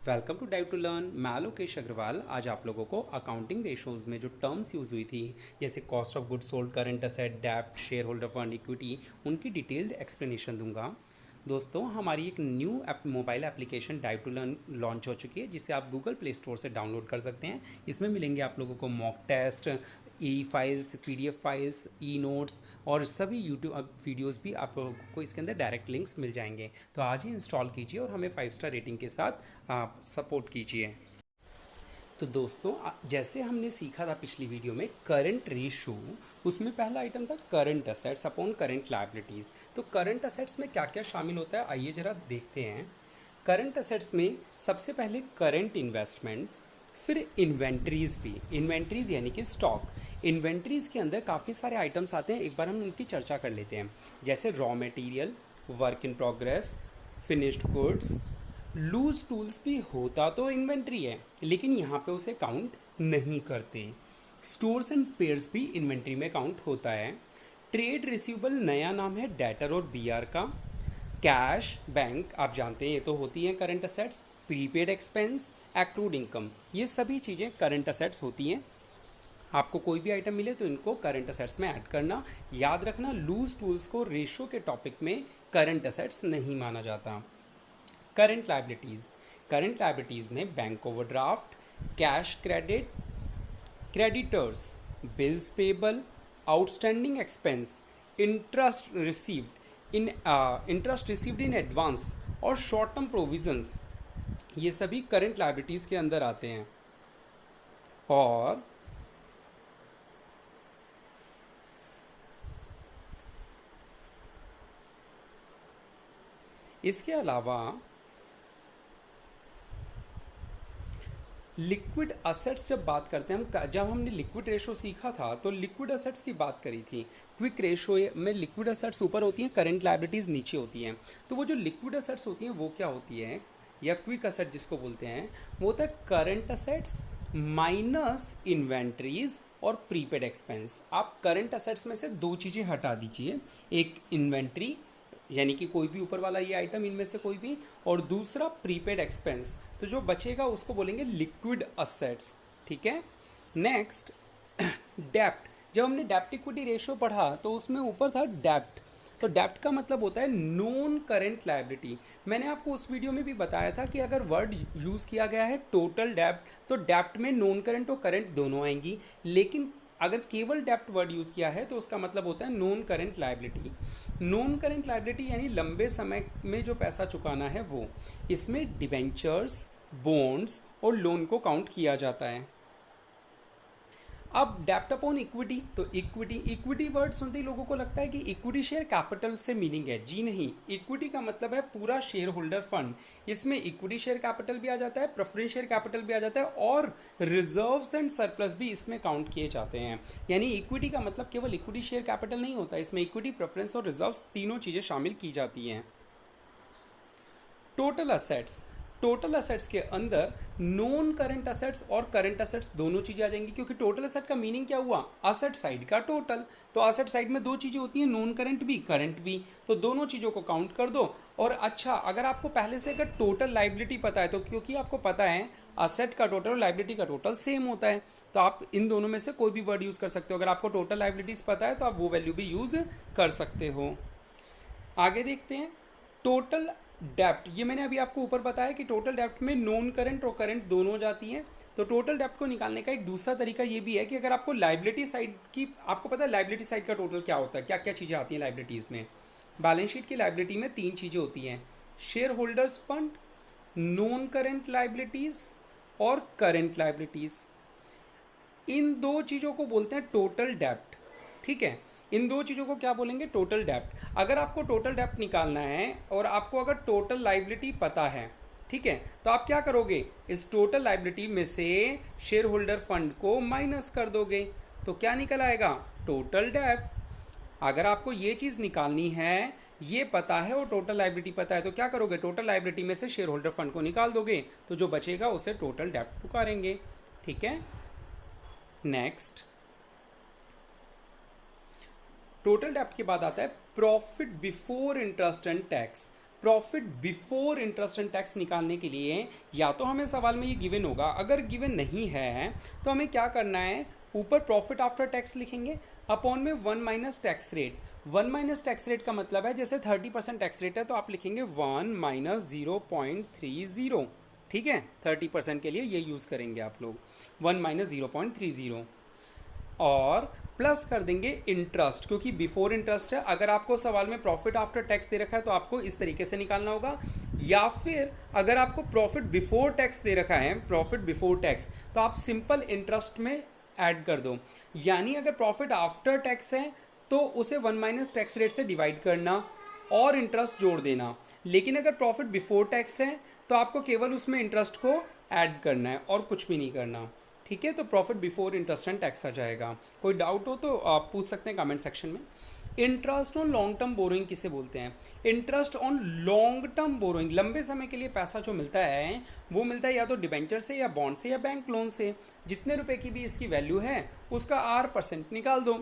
Welcome to Dive to Learn. मैं लोकेश अग्रवाल आज आप लोगों को अकाउंटिंग रेशोज़ में जो टर्म्स यूज़ हुई थी जैसे cost of goods sold, current asset, डेब्ट, शेयर होल्डर फंड, इक्विटी, उनकी डिटेल्ड एक्सप्लेनेशन दूंगा। दोस्तों, हमारी एक new mobile application Dive to Learn launch हो चुकी है जिसे आप गूगल प्ले स्टोर से डाउनलोड कर सकते हैं। इसमें मिलेंगे आप लोगों को mock test, e files, PDF files, e notes और सभी यूट्यूब वीडियोस भी आप लोगों को इसके अंदर डायरेक्ट लिंक्स मिल जाएंगे। तो आज ही इंस्टॉल कीजिए और हमें 5 स्टार रेटिंग के साथ आप सपोर्ट कीजिए। तो दोस्तों, जैसे हमने सीखा था पिछली वीडियो में करंट रेशो, उसमें पहला आइटम था current assets upon current liabilities. तो करंट असेट्स में क्या क्या शामिल होता है आइए ज़रा देखते हैं। करंट असेट्स में सबसे पहले करंट इन्वेस्टमेंट्स, फिर इन्वेंट्रीज़ भी। इन्वेंट्रीज़ यानी कि स्टॉक। इन्वेंट्रीज़ के अंदर काफ़ी सारे आइटम्स आते हैं, एक बार हम उनकी चर्चा कर लेते हैं। जैसे raw material, work in progress, finished goods, loose tools भी होता तो इन्वेंट्री है लेकिन यहाँ पे उसे काउंट नहीं करते। स्टोर्स एंड स्पेयर्स भी इन्वेंट्री में काउंट होता है। ट्रेड रिसीवेबल नया नाम है डेटर और बीआर का। कैश, बैंक, आप जानते हैं ये तो होती हैं current assets. Prepaid expense, accrued income, ये सभी चीज़ें करंट असेट्स होती हैं। आपको कोई भी आइटम मिले तो इनको करंट असेट्स में ऐड करना। याद रखना, लूज टूल्स को रेशो के टॉपिक में करंट असेट्स नहीं माना जाता। Current liabilities. करंट लायबिलिटीज़ में bank overdraft, cash credit, creditors, bills payable, outstanding expense, interest received in advance और शॉर्ट टर्म प्रोविजंस, ये सभी करंट लायबिलिटीज़ के अंदर आते हैं। और इसके अलावा लिक्विड असेट्स जब बात करते हैं हम, जब हमने लिक्विड रेशो सीखा था तो लिक्विड असेट्स की बात करी थी। क्विक रेशो में लिक्विड असेट्स ऊपर होती हैं, करंट लायबिलिटीज़ नीचे होती हैं। तो वो जो लिक्विड असेट्स होती हैं वो क्या होती है, या क्विक असेट जिसको बोलते हैं, वो होता है करंट असेट्स माइनस इन्वेंट्रीज और प्रीपेड एक्सपेंस। आप करंट असेट्स में से दो चीज़ें हटा दीजिए, एक इन्वेंट्री यानी कि कोई भी ऊपर वाला ये आइटम इनमें से कोई भी, और दूसरा प्रीपेड एक्सपेंस, तो जो बचेगा उसको बोलेंगे लिक्विड असेट्स। ठीक है। नेक्स्ट, डेप्ट। जब हमने डेप्ट इक्विटी रेशियो पढ़ा तो उसमें ऊपर था डेप्ट। तो डेप्ट का मतलब होता है नॉन करंट लायबिलिटी। मैंने आपको उस वीडियो में भी बताया था कि अगर वर्ड यूज़ किया गया है टोटल डेप्ट तो डेप्ट में नॉन करंट और करंट दोनों आएंगी, लेकिन अगर केवल डेप्ट वर्ड यूज़ किया है तो उसका मतलब होता है non current liability. Non current liability यानी लंबे समय में जो पैसा चुकाना है वो। इसमें डिबेंचर्स, बॉन्ड्स और लोन को काउंट किया जाता है। अब डेप्ट अपॉन इक्विटी, तो इक्विटी वर्ड सुनते ही लोगों को लगता है कि इक्विटी शेयर कैपिटल से मीनिंग है। जी नहीं, इक्विटी का मतलब है पूरा शेयर होल्डर फंड। इसमें इक्विटी शेयर कैपिटल भी आ जाता है, प्रेफरेंस शेयर कैपिटल भी आ जाता है और रिजर्व्स एंड सरप्लस भी इसमें काउंट किए जाते हैं। यानी इक्विटी का मतलब केवल इक्विटी शेयर कैपिटल नहीं होता, इसमें इक्विटी, प्रेफरेंस और रिजर्व्स तीनों चीज़ें शामिल की जाती हैं। Total assets. टोटल असेट्स के अंदर नॉन करंट असेट्स और करंट असेट्स दोनों चीज़ें आ जाएंगी, क्योंकि टोटल असेट का मीनिंग क्या हुआ, असेट साइड का टोटल। तो असेट साइड में दो चीज़ें होती हैं, नॉन करंट भी, करंट भी, तो दोनों चीज़ों को काउंट कर दो। और अच्छा, अगर आपको पहले से अगर टोटल लाइबिलिटी पता है तो क्योंकि आपको पता है असेट का टोटल और लाइबिलिटी का टोटल सेम होता है, तो आप इन दोनों में से कोई भी वर्ड यूज़ कर सकते हो। अगर आपको टोटल लाइबिलिटीज़ पता है तो आप वो वैल्यू भी यूज़ कर सकते हो। आगे देखते हैं टोटल डेप्ट। ये मैंने अभी आपको ऊपर बताया कि टोटल डेप्ट में नॉन करंट और करंट दोनों जाती हैं। तो टोटल डेप्ट को निकालने का एक दूसरा तरीका ये भी है कि अगर आपको लाइबिलिटी साइड की, आपको पता है लाइबिलिटी साइड का टोटल क्या होता है, क्या क्या चीज़ें आती हैं लाइबिलिटीज़ में। बैलेंस शीट की लाइबिलिटी में तीन चीज़ें होती हैं, share holders fund, non current liabilities और करंट लाइबिलिटीज़। इन दो चीज़ों को बोलते हैं टोटल डेप्ट। ठीक है, इन दो चीज़ों को क्या बोलेंगे, टोटल डेप्ट। अगर आपको टोटल डेप्ट निकालना है और आपको अगर टोटल लाइबिलिटी पता है, ठीक है, तो आप क्या करोगे, इस टोटल लाइबिलिटी में से शेयर होल्डर फंड को माइनस कर दोगे, तो क्या निकल आएगा, टोटल डेप्ट। अगर आपको ये चीज़ निकालनी है, ये पता है और टोटल लाइबिलिटी पता है, तो क्या करोगे, टोटल लाइबिलिटी में से शेयर होल्डर फंड को निकाल दोगे, तो जो बचेगा उसे टोटल डेप्ट पुकारेंगे। ठीक है। नेक्स्ट, टोटल डेप्ट के बाद आता है profit before interest and tax. Profit before interest and tax निकालने के लिए या तो हमें सवाल में ये गिवन होगा, अगर गिवन नहीं है तो हमें क्या करना है, ऊपर प्रॉफिट आफ्टर टैक्स लिखेंगे, अपॉन में 1 minus tax rate. 1 minus tax rate का मतलब है जैसे 30% टैक्स रेट है तो आप लिखेंगे 1 माइनस 0.30, ठीक है, 30% के लिए ये यूज़ करेंगे आप लोग, 1 माइनस 0.30, और प्लस कर देंगे इंटरेस्ट, क्योंकि बिफोर इंटरेस्ट है। अगर आपको सवाल में प्रॉफिट आफ्टर टैक्स दे रखा है तो आपको इस तरीके से निकालना होगा, या फिर अगर आपको प्रॉफिट बिफोर टैक्स दे रखा है, प्रॉफिट बिफोर टैक्स, तो आप सिंपल इंटरेस्ट में ऐड कर दो। यानी अगर प्रॉफिट आफ्टर टैक्स है तो उसे 1 माइनस टैक्स रेट से डिवाइड करना और इंटरेस्ट जोड़ देना, लेकिन अगर प्रॉफिट बिफोर टैक्स है तो आपको केवल उसमें इंटरेस्ट को ऐड करना है और कुछ भी नहीं करना, ठीक है। तो profit before interest and tax आ जाएगा। कोई डाउट हो तो आप पूछ सकते हैं कमेंट सेक्शन में। Interest on long term borrowing किसे बोलते हैं? Interest on long term borrowing, लंबे समय के लिए पैसा जो मिलता है वो मिलता है या तो डिबेंचर से या बॉन्ड से या बैंक लोन से। जितने रुपए की भी इसकी वैल्यू है उसका R% निकाल दो,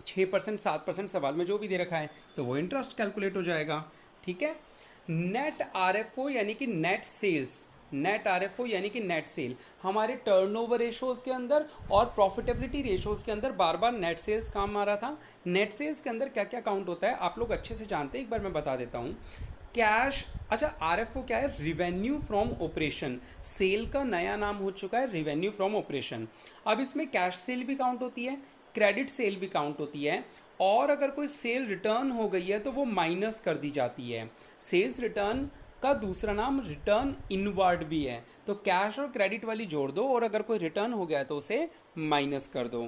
6%, 7% सवाल में जो भी दे रखा है, तो वो इंटरेस्ट कैलकुलेट हो जाएगा, ठीक है। नेट RFO यानी कि नेट सेल्स, नेट RFO यानी कि नेट सेल हमारे टर्नओवर रेशोज़ के अंदर और प्रॉफिटेबिलिटी रेशोज़ के अंदर बार बार नेट सेल्स काम आ रहा था। नेट सेल्स के अंदर क्या क्या काउंट होता है आप लोग अच्छे से जानते हैं, एक बार मैं बता देता हूँ। कैश, अच्छा RFO क्या है? रिवेन्यू फ्रॉम ऑपरेशन, सेल का नया नाम हो चुका है रिवेन्यू फ्रॉम ऑपरेशन। अब इसमें कैश सेल भी काउंट होती है, क्रेडिट सेल भी काउंट होती है, और अगर कोई सेल रिटर्न हो गई है तो वो माइनस कर दी जाती है। सेल्स रिटर्न का दूसरा नाम रिटर्न इनवर्ड भी है। तो कैश और क्रेडिट वाली जोड़ दो और अगर कोई रिटर्न हो गया तो उसे माइनस कर दो।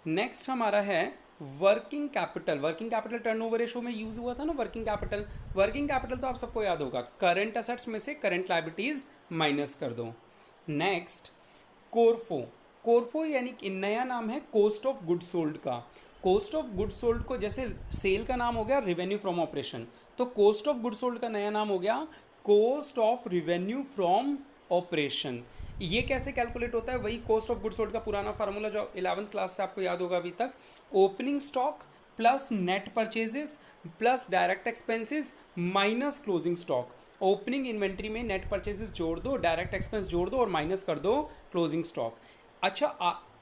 नेक्स्ट हमारा है working capital. Working capital turnover ratio में यूज हुआ था ना वर्किंग कैपिटल। वर्किंग कैपिटल तो आप सबको याद होगा, करंट असेट्स में से करंट लायबिलिटीज माइनस कर दो। नेक्स्ट कोरफो। कोरफो यानी कि नया नाम है कॉस्ट ऑफ गुड सोल्ड का। कॉस्ट ऑफ गुड सोल्ड को, जैसे सेल का नाम हो गया रेवेन्यू फ्रॉम ऑपरेशन, तो कॉस्ट ऑफ गुड सोल्ड का नया नाम हो गया cost of revenue from operation. ये कैसे कैलकुलेट होता है? वही कॉस्ट ऑफ गुड सोल्ड का पुराना फार्मूला जो 11th क्लास से आपको याद होगा अभी तक, opening stock plus net purchases plus direct expenses minus closing stock. Opening inventory में नेट परचेजेस जोड़ दो, डायरेक्ट एक्सपेंस जोड़ दो और माइनस कर दो क्लोजिंग स्टॉक। अच्छा,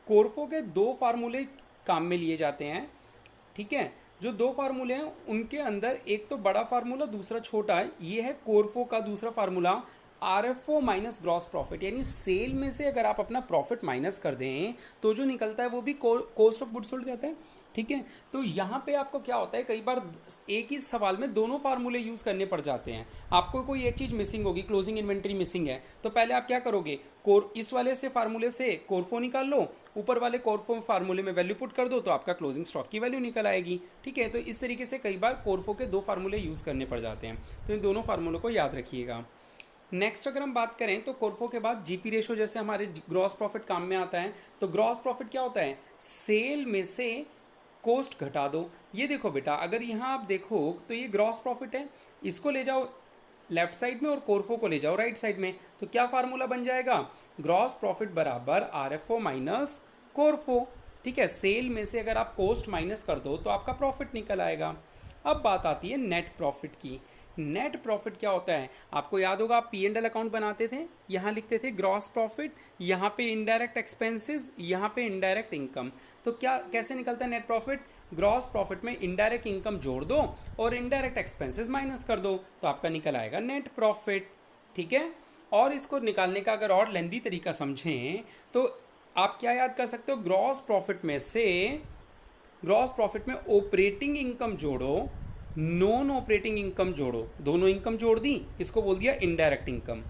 कोरफो के दो फार्मूले काम में लिए जाते हैं, ठीक है। जो दो फार्मूले हैं उनके अंदर एक तो बड़ा फार्मूला, दूसरा छोटा है। ये है कोरफो का दूसरा formula, RFO minus gross profit, यानी सेल में से अगर आप अपना प्रॉफिट माइनस कर दें तो जो निकलता है वो भी कॉस्ट ऑफ गुड सोल्ड कहते हैं, ठीक है। तो यहाँ पे आपको क्या होता है, कई बार एक ही सवाल में दोनों फार्मूले यूज़ करने पड़ जाते हैं। आपको कोई एक चीज़ मिसिंग होगी, क्लोजिंग इन्वेंट्री मिसिंग है, तो पहले आप क्या करोगे, इस वाले से फार्मूले से कोरफो निकाल लो, ऊपर वाले कोरफो फार्मूले में वैल्यू पुट कर दो तो आपका क्लोजिंग स्टॉक की वैल्यू निकल आएगी, ठीक है। तो इस तरीके से कई बार कोरफो के दो फार्मूले यूज़ करने पड़ जाते हैं, तो इन दोनों फार्मूलों को याद रखिएगा। नेक्स्ट अगर हम बात करें तो कोरफो के बाद जीपी रेशो, जैसे हमारे ग्रॉस प्रॉफिट काम में आता है, तो ग्रॉस प्रॉफिट क्या होता है, सेल में से कॉस्ट घटा दो। ये देखो बेटा, अगर यहाँ आप देखो तो ये ग्रॉस प्रॉफिट है, इसको ले जाओ लेफ्ट साइड में और कोरफो को ले जाओ राइट साइड में, तो क्या फार्मूला बन जाएगा, ग्रॉस प्रॉफिट बराबर RFO माइनस कोरफो, ठीक है। सेल में से अगर आप कॉस्ट माइनस कर दो तो आपका प्रॉफिट निकल आएगा। अब बात आती है नेट प्रॉफिट की। नेट प्रॉफिट क्या होता है, आपको याद होगा आप P&L अकाउंट बनाते थे, यहाँ लिखते थे ग्रॉस प्रॉफिट, यहाँ पे इनडायरेक्ट एक्सपेंसेस, यहाँ पे इनडायरेक्ट इनकम। तो क्या कैसे निकलता है नेट प्रॉफिट, ग्रॉस प्रॉफिट में इनडायरेक्ट इनकम जोड़ दो और इनडायरेक्ट एक्सपेंसेस माइनस कर दो तो आपका निकल आएगा नेट प्रॉफिट, ठीक है। और इसको निकालने का अगर और लेंदी तरीका समझें तो आप क्या याद कर सकते हो, ग्रॉस प्रॉफिट में से, ग्रॉस प्रॉफिट में ऑपरेटिंग इनकम जोड़ो, नॉन ऑपरेटिंग इनकम जोड़ो, दोनों इनकम जोड़ दी, इसको बोल दिया indirect income.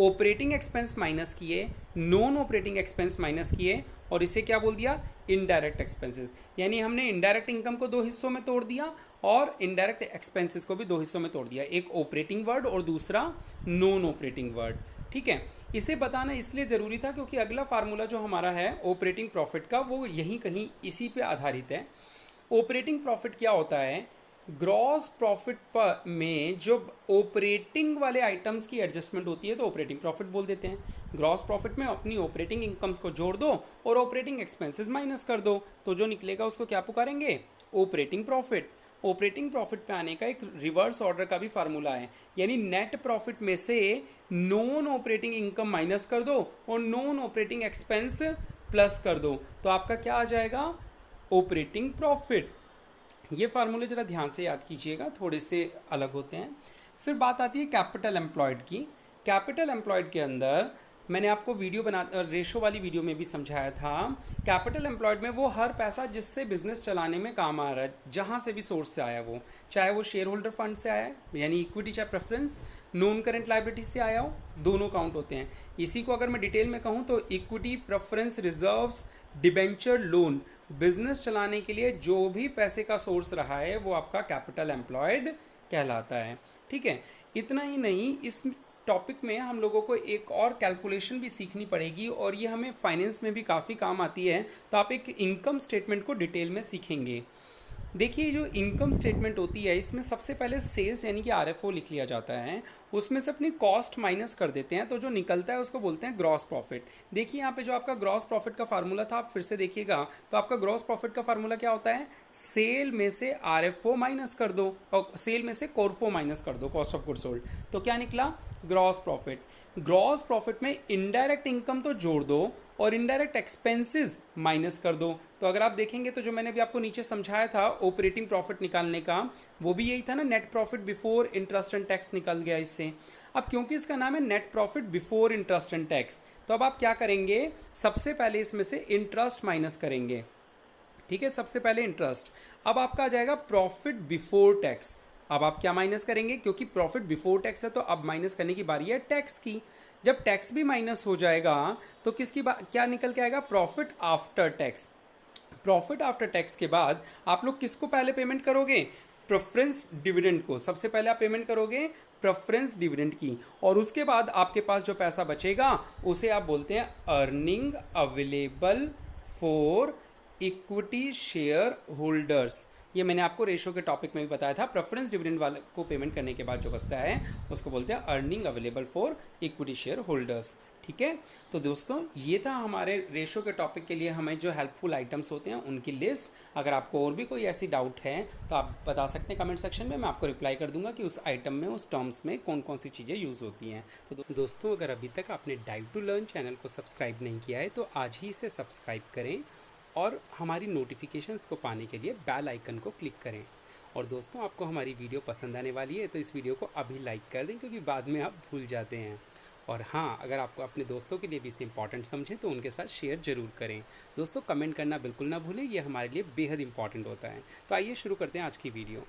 Operating expense minus किए, नॉन ऑपरेटिंग एक्सपेंस माइनस किए, और इसे क्या बोल दिया, इनडायरेक्ट एक्सपेंसेस। यानी हमने इनडायरेक्ट इनकम को दो हिस्सों में तोड़ दिया और इनडायरेक्ट एक्सपेंसेस को भी दो हिस्सों में तोड़ दिया, एक ऑपरेटिंग वर्ड और दूसरा नॉन ऑपरेटिंग वर्ड, ठीक है। इसे बताना इसलिए ज़रूरी था क्योंकि अगला फार्मूला जो हमारा है ऑपरेटिंग प्रॉफिट का, वो यहीं कहीं इसी पे आधारित है। ऑपरेटिंग प्रॉफिट क्या होता है, ग्रॉस प्रॉफिट पर में जो ऑपरेटिंग वाले आइटम्स की एडजस्टमेंट होती है तो ऑपरेटिंग प्रॉफिट बोल देते हैं। ग्रॉस प्रॉफिट में अपनी ऑपरेटिंग इनकम्स को जोड़ दो और ऑपरेटिंग एक्सपेंसेस माइनस कर दो, तो जो निकलेगा उसको क्या पुकारेंगे, ऑपरेटिंग प्रॉफिट। ऑपरेटिंग प्रॉफिट पे आने का एक रिवर्स ऑर्डर का भी फार्मूला है, यानी नेट प्रॉफिट में से नॉन ऑपरेटिंग इनकम माइनस कर दो और नॉन ऑपरेटिंग एक्सपेंस प्लस कर दो, तो आपका क्या आ जाएगा, ऑपरेटिंग प्रॉफिट। ये फार्मूले ज़रा ध्यान से याद कीजिएगा, थोड़े से अलग होते हैं। फिर बात आती है कैपिटल एम्प्लॉयड की। कैपिटल एम्प्लॉयड के अंदर मैंने आपको वीडियो बना रेशो वाली वीडियो में भी समझाया था, कैपिटल एम्प्लॉयड में वो हर पैसा जिससे बिजनेस चलाने में काम आ रहा है, जहाँ से भी सोर्स से आया, वो चाहे वो शेयर होल्डर फंड से आया है यानी इक्विटी, चाहे प्रेफरेंस, नॉन करेंट लाइबिलिटी से आया हो, दोनों काउंट होते हैं। इसी को अगर मैं डिटेल में कहूँ तो equity, preference, reserves, debenture, loan, business चलाने के लिए जो भी पैसे का सोर्स रहा है वो आपका कैपिटल एम्प्लॉयड कहलाता है। ठीक है, इतना ही नहीं, इस टॉपिक में हम लोगों को एक और कैलकुलेशन भी सीखनी पड़ेगी और ये हमें फाइनेंस में भी काफ़ी काम आती है। तो आप एक इनकम स्टेटमेंट को डिटेल में सीखेंगे। देखिए, जो इनकम स्टेटमेंट होती है इसमें सबसे पहले सेल्स यानी कि आरएफओ लिख लिया जाता है, उसमें से अपनी कॉस्ट माइनस कर देते हैं, तो जो निकलता है उसको बोलते हैं ग्रॉस प्रॉफिट। देखिए यहाँ पे जो आपका ग्रॉस प्रॉफिट का फार्मूला था, आप फिर से देखिएगा, तो आपका ग्रॉस प्रॉफिट का फार्मूला क्या होता है, सेल में से आरएफओ माइनस कर दो और सेल में से कोरफो माइनस कर दो, कॉस्ट ऑफ गुड सोल्ड, तो क्या निकला, ग्रॉस प्रॉफिट। ग्रॉस प्रॉफिट में इनडायरेक्ट इनकम तो जोड़ दो और इनडायरेक्ट एक्सपेंसेस माइनस कर दो। तो अगर आप देखेंगे तो जो मैंने भी आपको नीचे समझाया था ऑपरेटिंग प्रॉफिट निकालने का, वो भी यही था ना, net profit before interest and tax निकल गया इससे। अब क्योंकि इसका नाम है net profit before interest and tax, तो अब आप क्या करेंगे, सबसे पहले इसमें से इंटरेस्ट माइनस करेंगे। ठीक है, सबसे पहले इंटरेस्ट, अब आपका आ जाएगा प्रॉफिट बिफोर टैक्स। अब आप क्या माइनस करेंगे, क्योंकि प्रॉफिट बिफोर टैक्स है तो अब माइनस करने की बारी है टैक्स की। जब टैक्स भी माइनस हो जाएगा तो किसकी क्या निकल के आएगा, profit after tax. Profit after tax के बाद आप लोग किसको पहले पेमेंट करोगे, प्रेफरेंस डिविडेंड को सबसे पहले आप पेमेंट करोगे, प्रेफरेंस डिविडेंड की, और उसके बाद आपके पास जो पैसा बचेगा उसे आप बोलते हैं earning available for equity share holders. ये मैंने आपको रेशो के टॉपिक में भी बताया था, प्रेफरेंस डिविडेंड वाले को पेमेंट करने के बाद जो बचता है उसको बोलते हैं earning available for equity share holders. ठीक है, तो दोस्तों ये था हमारे रेशो के टॉपिक के लिए हमें जो हेल्पफुल आइटम्स होते हैं उनकी लिस्ट। अगर आपको और भी कोई ऐसी डाउट है तो आप बता सकते हैं कमेंट सेक्शन में, मैं आपको रिप्लाई कर दूंगा कि उस आइटम में, उस टर्म्स में कौन कौन सी चीज़ें यूज़ होती हैं। तो दोस्तों, अगर अभी तक आपने डाइव टू लर्न चैनल को सब्सक्राइब नहीं किया है तो आज ही इसे सब्सक्राइब करें और हमारी नोटिफिकेशंस को पाने के लिए बेल आइकन को क्लिक करें। और दोस्तों, आपको हमारी वीडियो पसंद आने वाली है तो इस वीडियो को अभी लाइक कर दें, क्योंकि बाद में आप भूल जाते हैं। और हाँ, अगर आपको अपने दोस्तों के लिए भी इसे इंपॉर्टेंट समझें तो उनके साथ शेयर ज़रूर करें। दोस्तों, कमेंट करना बिल्कुल ना भूलें, ये हमारे लिए बेहद इंपॉर्टेंट होता है। तो आइए शुरू करते हैं आज की वीडियो।